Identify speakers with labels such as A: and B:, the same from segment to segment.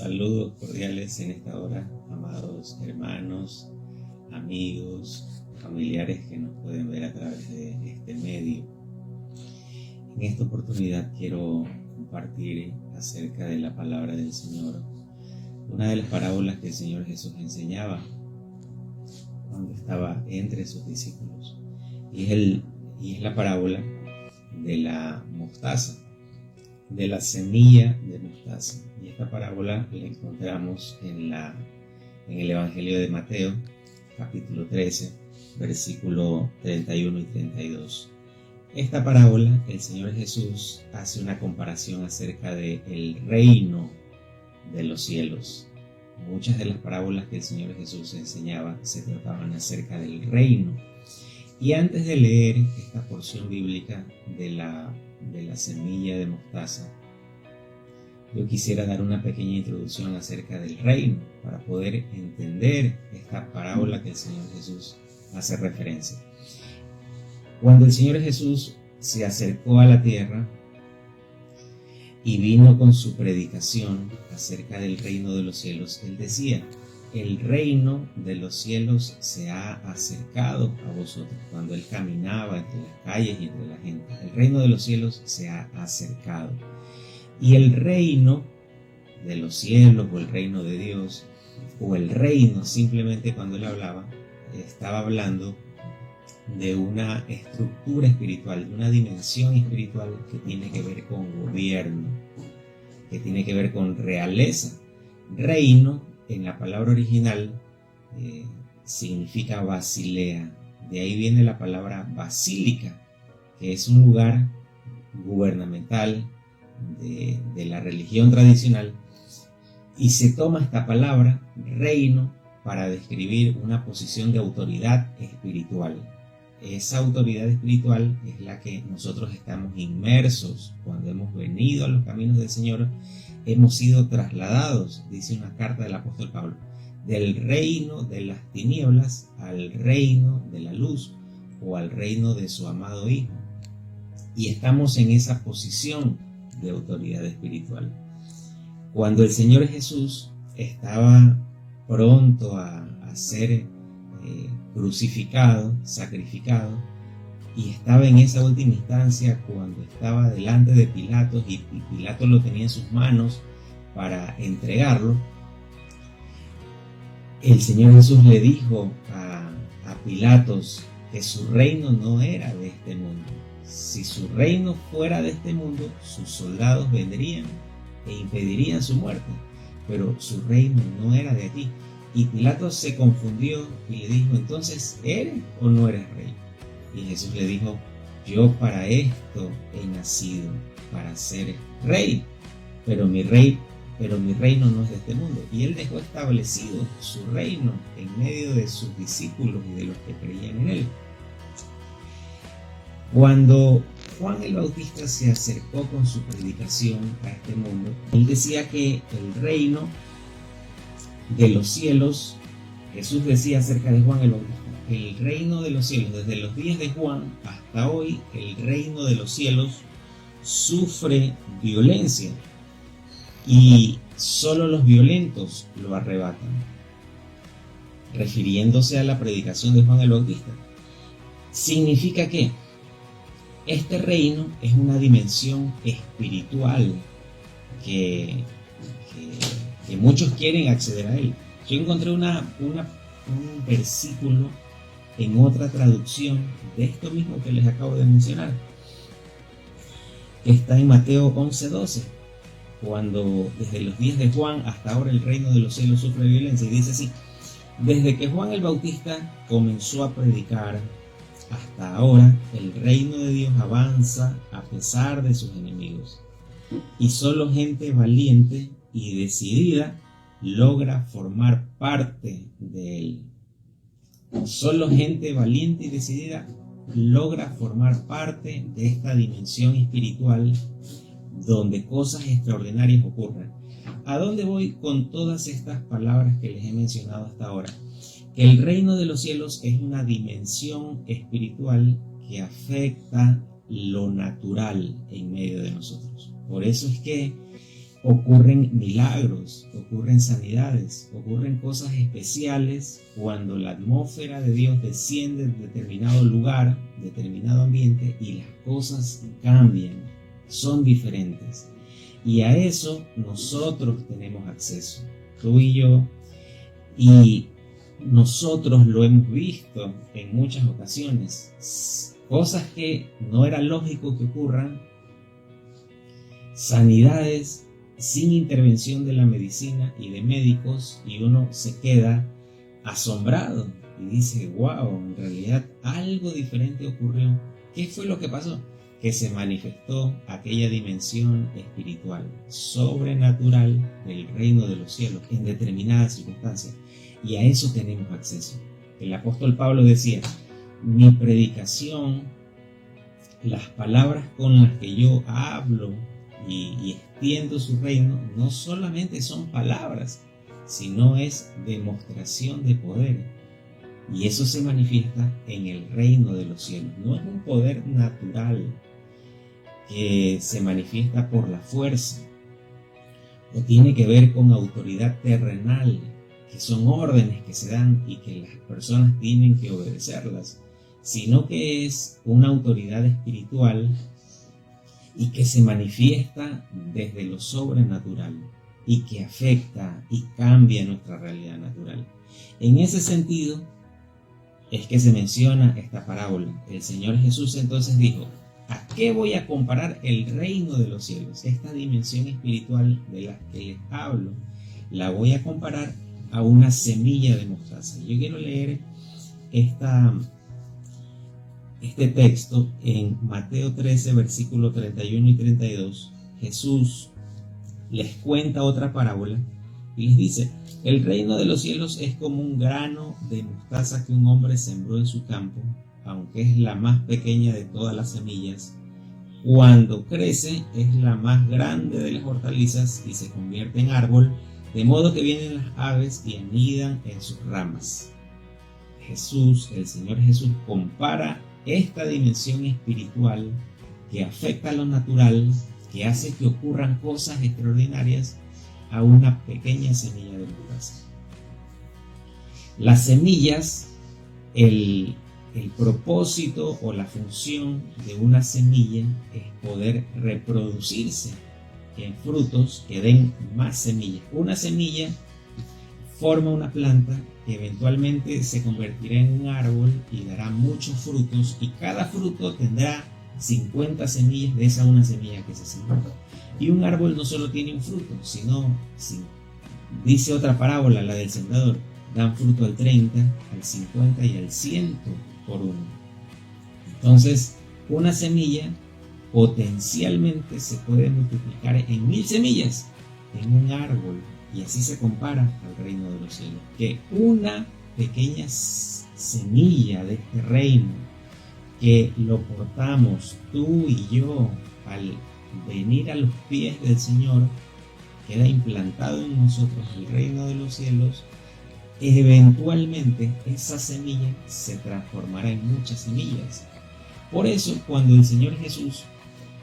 A: Saludos cordiales en esta hora, amados hermanos, amigos, familiares que nos pueden ver a través de este medio. En esta oportunidad quiero compartir acerca de la palabra del Señor, una de las parábolas que el Señor Jesús enseñaba cuando estaba entre sus discípulos, y es la parábola de la mostaza, de la semilla de mostaza. Y esta parábola la encontramos en el Evangelio de Mateo, capítulo 13, versículo 31 y 32. Esta parábola, el Señor Jesús hace una comparación acerca del reino de los cielos. Muchas de las parábolas que el Señor Jesús enseñaba se trataban acerca del reino. Y antes de leer esta porción bíblica de la semilla de mostaza, yo quisiera dar una pequeña introducción acerca del reino para poder entender esta parábola que el Señor Jesús hace referencia. Cuando el Señor Jesús se acercó a la tierra y vino con su predicación acerca del reino de los cielos, Él decía: el reino de los cielos se ha acercado a vosotros. Cuando Él caminaba entre las calles y entre la gente, el reino de los cielos se ha acercado. Y el reino de los cielos, o el reino de Dios, o el reino, simplemente cuando Él hablaba, estaba hablando de una estructura espiritual, de una dimensión espiritual que tiene que ver con gobierno, que tiene que ver con realeza. Reino, en la palabra original, significa basilea. De ahí viene la palabra basílica, que es un lugar gubernamental de la religión tradicional, y se toma esta palabra reino para describir una posición de autoridad espiritual. Esa autoridad espiritual es la que nosotros estamos inmersos cuando hemos venido a los caminos del Señor. Hemos sido trasladados, dice una carta del apóstol Pablo, del reino de las tinieblas al reino de la luz, o al reino de su amado Hijo. Y estamos en esa posición de autoridad espiritual. Cuando el Señor Jesús estaba pronto a ser crucificado, sacrificado, y estaba en esa última instancia cuando estaba delante de Pilatos, y Pilato lo tenía en sus manos para entregarlo, el Señor Jesús le dijo a Pilatos que su reino no era de este mundo. Si su reino fuera de este mundo, sus soldados vendrían e impedirían su muerte, pero su reino no era de aquí. Y Pilatos se confundió y le dijo: ¿entonces eres o no eres rey? Y Jesús le dijo: yo para esto he nacido, para ser rey, pero mi reino no es de este mundo. Y él dejó establecido su reino en medio de sus discípulos y de los que creían en él. Cuando Juan el Bautista se acercó con su predicación a este mundo, él decía que el reino de los cielos, Jesús decía acerca de Juan el Bautista, el reino de los cielos, desde los días de Juan hasta hoy, el reino de los cielos sufre violencia y solo los violentos lo arrebatan, refiriéndose a la predicación de Juan el Bautista. Significa que este reino es una dimensión espiritual que muchos quieren acceder a él. Yo encontré un versículo en otra traducción de esto mismo que les acabo de mencionar, que está en Mateo 11:12, cuando desde los días de Juan hasta ahora el reino de los cielos sufre violencia, y dice así: desde que Juan el Bautista comenzó a predicar hasta ahora, el reino de Dios avanza a pesar de sus enemigos, y solo gente valiente y decidida logra formar parte de él. Solo gente valiente y decidida logra formar parte de esta dimensión espiritual donde cosas extraordinarias ocurren. ¿A dónde voy con todas estas palabras que les he mencionado hasta ahora? Que el reino de los cielos es una dimensión espiritual que afecta lo natural en medio de nosotros. Por eso es que ocurren milagros, ocurren sanidades, ocurren cosas especiales cuando la atmósfera de Dios desciende en determinado lugar, determinado ambiente, y las cosas cambian, son diferentes. Y a eso nosotros tenemos acceso, tú y yo, y nosotros lo hemos visto en muchas ocasiones. Cosas que no era lógico que ocurran, sanidades sin intervención de la medicina y de médicos, y uno se queda asombrado y dice, wow, en realidad algo diferente ocurrió. ¿Qué fue lo que pasó? Que se manifestó aquella dimensión espiritual, sobrenatural del reino de los cielos en determinadas circunstancias, y a eso tenemos acceso. El apóstol Pablo decía, mi predicación, las palabras con las que yo hablo y extiendo su reino, no solamente son palabras, sino es demostración de poder. Y eso se manifiesta en el reino de los cielos. No es un poder natural que se manifiesta por la fuerza o tiene que ver con autoridad terrenal, que son órdenes que se dan y que las personas tienen que obedecerlas, sino que es una autoridad espiritual y que se manifiesta desde lo sobrenatural y que afecta y cambia nuestra realidad natural. En ese sentido es que se menciona esta parábola. El Señor Jesús entonces dijo, ¿a qué voy a comparar el reino de los cielos? Esta dimensión espiritual de la que les hablo, la voy a comparar a una semilla de mostaza. Yo quiero leer este texto en Mateo 13, versículos 31 y 32. Jesús les cuenta otra parábola y les dice, el reino de los cielos es como un grano de mostaza que un hombre sembró en su campo, aunque es la más pequeña de todas las semillas. Cuando crece es la más grande de las hortalizas y se convierte en árbol, de modo que vienen las aves y anidan en sus ramas. Jesús, el Señor Jesús, compara esta dimensión espiritual que afecta a lo natural, que hace que ocurran cosas extraordinarias, a una pequeña semilla de mostaza. Las semillas, el propósito o la función de una semilla es poder reproducirse en frutos que den más semillas. Una semilla forma una planta que eventualmente se convertirá en un árbol y dará muchos frutos, y cada fruto tendrá 50 semillas de esa una semilla que se sembró. Y un árbol no solo tiene un fruto, sino, dice otra parábola, la del sembrador, dan fruto al 30, al 50 y al 100 por uno. Entonces, una semilla potencialmente se puede multiplicar en 1000 semillas en un árbol, y así se compara al reino de los cielos, que una pequeña semilla de este reino que lo portamos tú y yo al venir a los pies del Señor, queda implantado en nosotros el reino de los cielos. Eventualmente esa semilla se transformará en muchas semillas. Por eso, cuando el Señor Jesús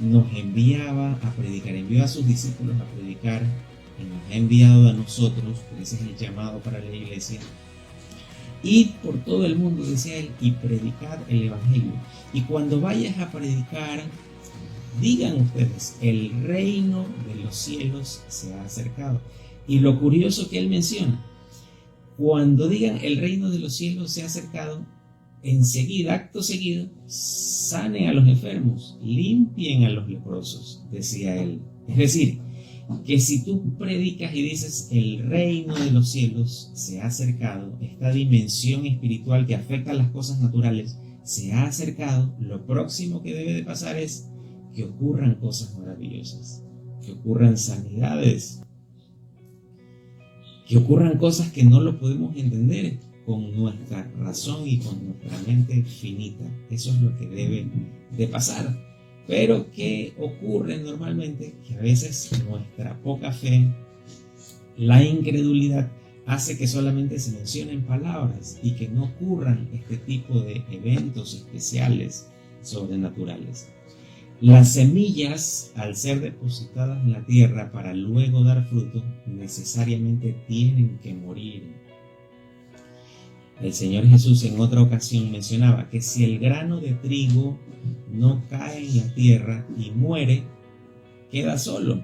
A: nos enviaba a predicar, envió a sus discípulos a predicar y nos ha enviado a nosotros, porque ese es el llamado para la iglesia, id por todo el mundo, decía él, y predicad el evangelio. Y cuando vayas a predicar, digan ustedes, el reino de los cielos se ha acercado. Y lo curioso que él menciona, cuando digan el reino de los cielos se ha acercado, enseguida, acto seguido, sanen a los enfermos, limpien a los leprosos, decía él. Es decir, que si tú predicas y dices el reino de los cielos se ha acercado, esta dimensión espiritual que afecta a las cosas naturales se ha acercado, lo próximo que debe de pasar es que ocurran cosas maravillosas, que ocurran sanidades, que ocurran cosas que no lo podemos entender con nuestra razón y con nuestra mente finita. Eso es lo que debe de pasar. Pero ¿qué ocurre normalmente? Que a veces nuestra poca fe, la incredulidad, hace que solamente se mencionen palabras y que no ocurran este tipo de eventos especiales sobrenaturales. Las semillas, al ser depositadas en la tierra para luego dar fruto, necesariamente tienen que morir. El Señor Jesús en otra ocasión mencionaba que si el grano de trigo no cae en la tierra y muere, queda solo.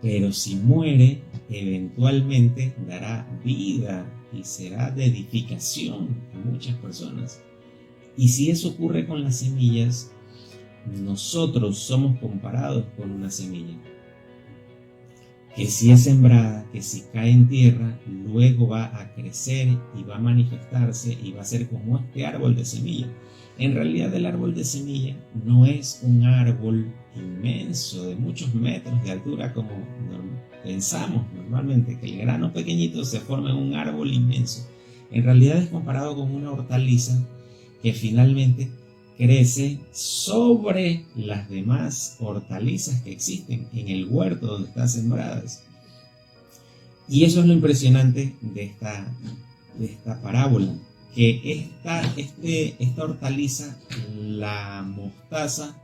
A: Pero si muere, eventualmente dará vida y será de edificación a muchas personas. Y si eso ocurre con las semillas, nosotros somos comparados con una semilla que si es sembrada, que si cae en tierra, luego va a crecer y va a manifestarse y va a ser como este árbol de semilla. En realidad el árbol de semilla no es un árbol inmenso de muchos metros de altura como pensamos normalmente, que el grano pequeñito se forma en un árbol inmenso. En realidad es comparado con una hortaliza que finalmente crece sobre las demás hortalizas que existen en el huerto donde están sembradas. Y eso es lo impresionante de esta parábola, que esta hortaliza, la mostaza,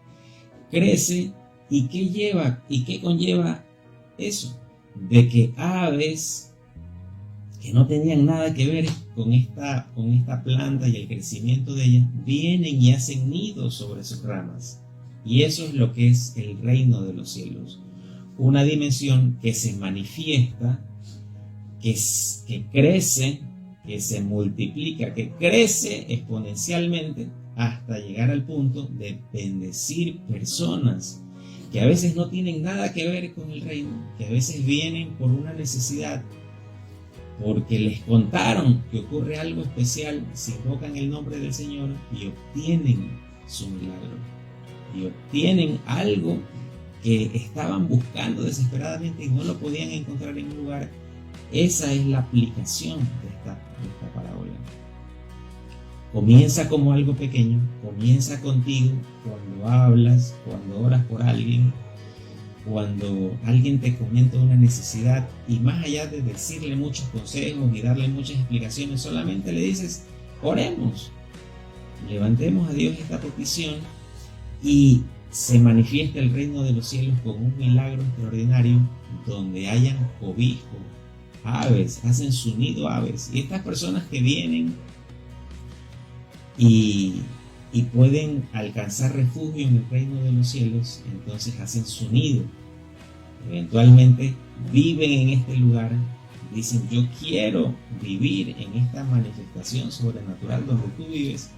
A: crece. ¿Y qué conlleva eso? De que aves que no tenían nada que ver con esta planta y el crecimiento de ella, vienen y hacen nidos sobre sus ramas. Y eso es lo que es el reino de los cielos. Una dimensión que se manifiesta, que crece, que se multiplica, que crece exponencialmente hasta llegar al punto de bendecir personas que a veces no tienen nada que ver con el reino, que a veces vienen por una necesidad, porque les contaron que ocurre algo especial si invocan el nombre del Señor y obtienen su milagro y obtienen algo que estaban buscando desesperadamente y no lo podían encontrar en un lugar. Esa es la aplicación de esta parábola. Comienza como algo pequeño, comienza contigo cuando hablas, cuando oras por alguien, cuando alguien te comenta una necesidad, y más allá de decirle muchos consejos y darle muchas explicaciones, solamente le dices: oremos, levantemos a Dios esta petición, y se manifiesta el reino de los cielos con un milagro extraordinario donde hayan cobijo, aves, hacen su nido aves, y estas personas que vienen y pueden alcanzar refugio en el reino de los cielos, entonces hacen su nido, eventualmente viven en este lugar, dicen: yo quiero vivir en esta manifestación sobrenatural donde tú vives,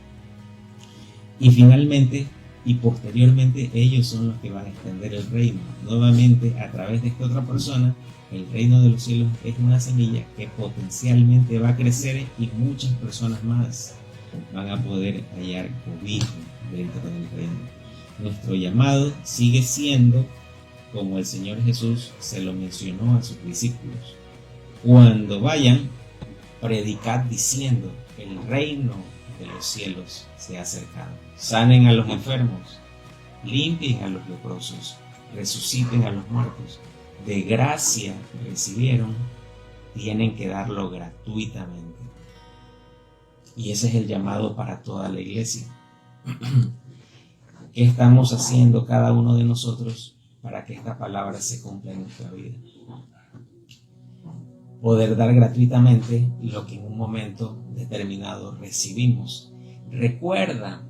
A: y finalmente y posteriormente ellos son los que van a extender el reino nuevamente a través de esta otra persona. El reino de los cielos es una semilla que potencialmente va a crecer y muchas personas más van a poder hallar cobijo dentro del reino. Nuestro llamado sigue siendo, como el Señor Jesús se lo mencionó a sus discípulos: cuando vayan, predicad diciendo: el reino de los cielos se ha acercado. Sanen a los enfermos, limpien a los leprosos, resuciten a los muertos. De gracia recibieron, tienen que darlo gratuitamente. Y ese es el llamado para toda la iglesia. ¿Qué estamos haciendo cada uno de nosotros para que esta palabra se cumpla en nuestra vida? Poder dar gratuitamente lo que en un momento determinado recibimos. Recuerda,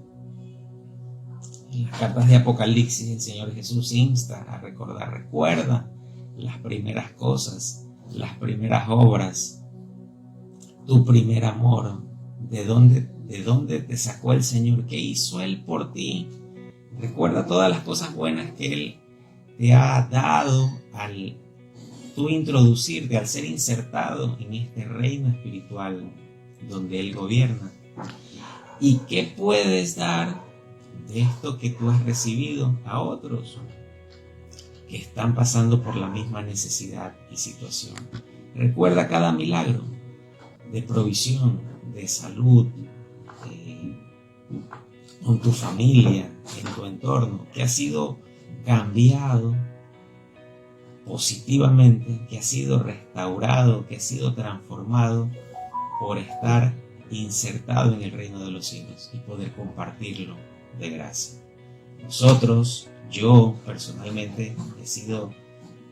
A: en las cartas de Apocalipsis el Señor Jesús insta a recordar. Recuerda las primeras cosas, las primeras obras, tu primer amor. ¿De dónde te sacó el Señor? ¿Qué hizo Él por ti? Recuerda todas las cosas buenas que Él te ha dado al tú introducirte, al ser insertado en este reino espiritual donde Él gobierna. ¿Y qué puedes dar de esto que tú has recibido a otros que están pasando por la misma necesidad y situación? Recuerda cada milagro de provisión, de salud, con tu familia, en tu entorno, que ha sido cambiado positivamente, que ha sido restaurado, que ha sido transformado por estar insertado en el reino de los cielos y poder compartirlo de gracia. Yo personalmente he sido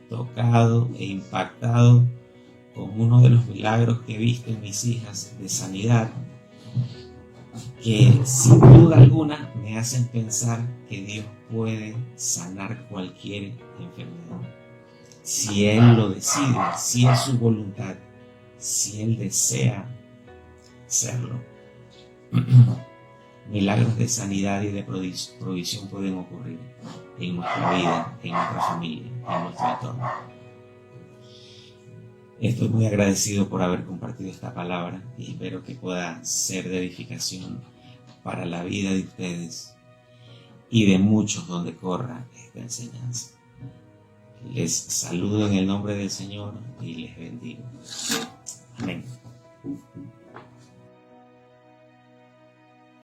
A: tocado e impactado con uno de los milagros que he visto en mis hijas de sanidad, que sin duda alguna me hacen pensar que Dios puede sanar cualquier enfermedad. Si Él lo decide, si es su voluntad, si Él desea hacerlo. Milagros de sanidad y de provisión pueden ocurrir en nuestra vida, en nuestra familia, en nuestro entorno. Estoy muy agradecido por haber compartido esta palabra y espero que pueda ser de edificación para la vida de ustedes y de muchos donde corra esta enseñanza. Les saludo en el nombre del Señor y les bendigo. Amén.